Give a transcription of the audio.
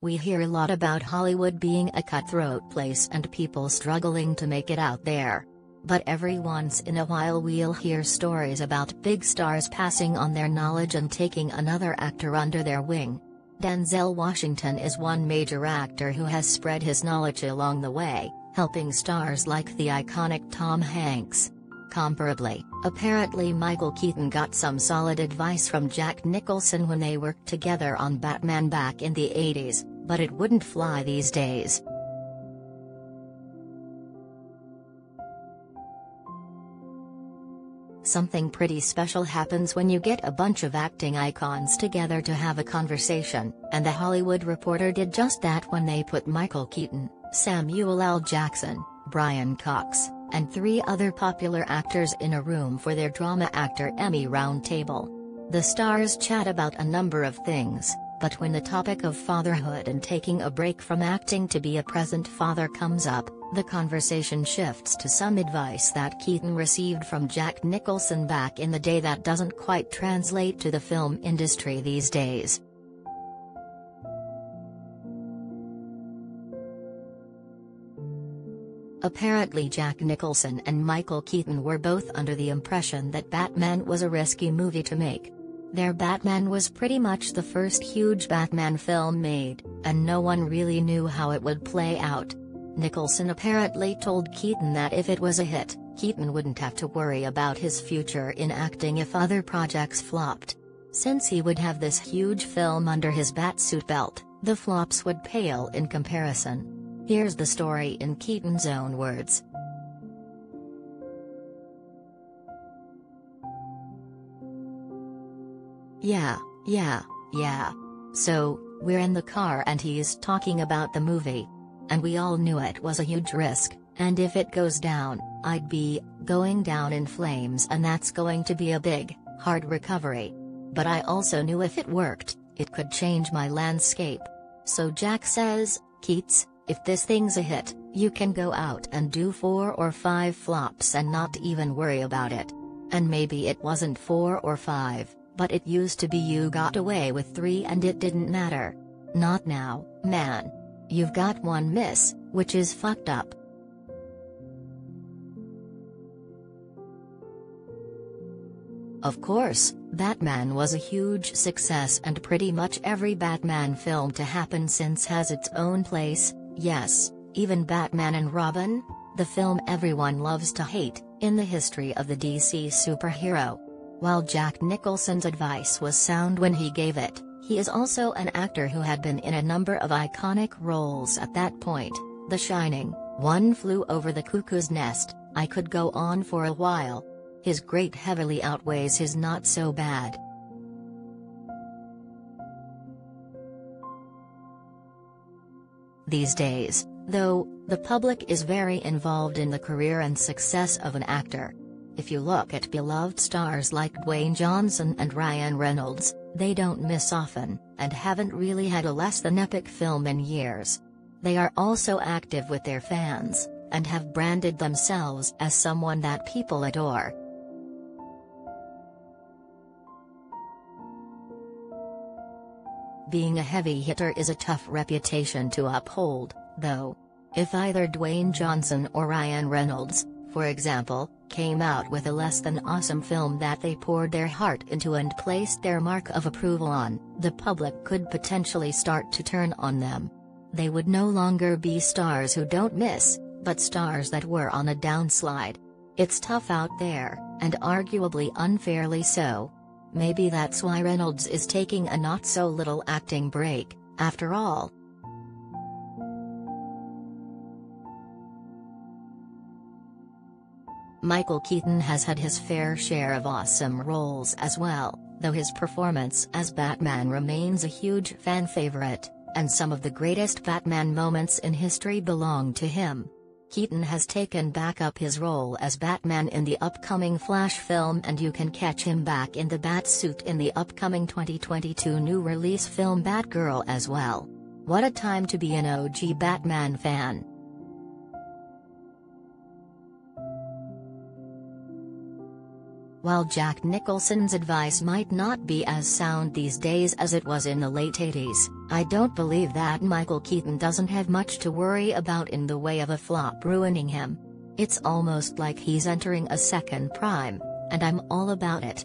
We hear a lot about Hollywood being a cutthroat place and people struggling to make it out there. But every once in a while we'll hear stories about big stars passing on their knowledge and taking another actor under their wing. Denzel Washington is one major actor who has spread his knowledge along the way, helping stars like the iconic Tom Hanks. Comparably, apparently Michael Keaton got some solid advice from Jack Nicholson when they worked together on Batman back in the 80s, but it wouldn't fly these days. Something pretty special happens when you get a bunch of acting icons together to have a conversation, and The Hollywood Reporter did just that when they put Michael Keaton, Samuel L. Jackson, Brian Cox, and 3 other popular actors in a room for their Drama Actor Emmy Roundtable. The stars chat about a number of things, but when the topic of fatherhood and taking a break from acting to be a present father comes up, the conversation shifts to some advice that Keaton received from Jack Nicholson back in the day that doesn't quite translate to the film industry these days. Apparently Jack Nicholson and Michael Keaton were both under the impression that Batman was a risky movie to make. Their Batman was pretty much the first huge Batman film made, and no one really knew how it would play out. Nicholson apparently told Keaton that if it was a hit, Keaton wouldn't have to worry about his future in acting if other projects flopped. Since he would have this huge film under his Batsuit belt, the flops would pale in comparison. Here's the story in Keaton's own words. Yeah. So, we're in the car and he's talking about the movie. And we all knew it was a huge risk, and if it goes down, I'd be going down in flames and that's going to be a big, hard recovery. But I also knew if it worked, it could change my landscape. So Jack says, Keats, if this thing's a hit, you can go out and do 4 or 5 flops and not even worry about it. And maybe it wasn't 4 or 5, but it used to be you got away with 3 and it didn't matter. Not now, man. You've got 1 miss, which is fucked up. Of course, Batman was a huge success and pretty much every Batman film to happen since has its own place. Yes, even Batman and Robin, the film everyone loves to hate, in the history of the DC superhero. While Jack Nicholson's advice was sound when he gave it, he is also an actor who had been in a number of iconic roles at that point: The Shining, One Flew Over the Cuckoo's Nest. I could go on for a while. His great heavily outweighs his not so bad. These days, though, the public is very involved in the career and success of an actor. If you look at beloved stars like Dwayne Johnson and Ryan Reynolds, they don't miss often, and haven't really had a less than epic film in years. They are also active with their fans, and have branded themselves as someone that people adore. Being a heavy hitter is a tough reputation to uphold, though. If either Dwayne Johnson or Ryan Reynolds, for example, came out with a less than awesome film that they poured their heart into and placed their mark of approval on, the public could potentially start to turn on them. They would no longer be stars who don't miss, but stars that were on a downslide. It's tough out there, and arguably unfairly so. Maybe that's why Reynolds is taking a not-so-little acting break, after all. Michael Keaton has had his fair share of awesome roles as well, though his performance as Batman remains a huge fan favorite, and some of the greatest Batman moments in history belong to him. Keaton has taken back up his role as Batman in the upcoming Flash film, and you can catch him back in the Batsuit in the upcoming 2022 new release film Batgirl as well. What a time to be an OG Batman fan. While Jack Nicholson's advice might not be as sound these days as it was in the late 80s, I don't believe that Michael Keaton doesn't have much to worry about in the way of a flop ruining him. It's almost like he's entering a second prime, and I'm all about it.